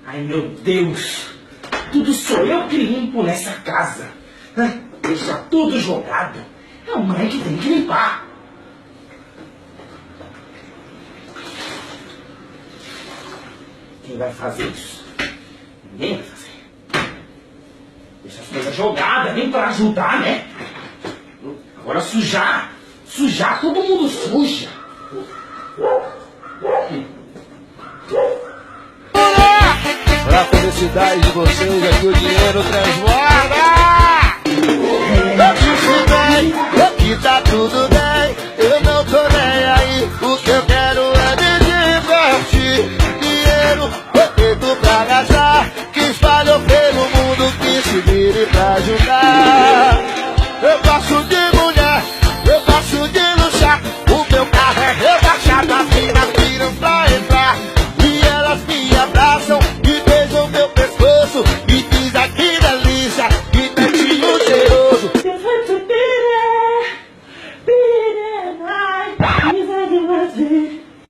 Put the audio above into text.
Ai, meu Deus! Tudo sou eu que limpo nessa casa. Deixa tudo jogado. É a mãe que tem que limpar. Quem vai fazer isso? Ninguém vai fazer. Deixa as coisas jogadas, nem pra ajudar, né? Agora sujar, todo mundo suja. Pra felicidade de vocês, aqui o dinheiro transborda! Aqui tá tudo bem.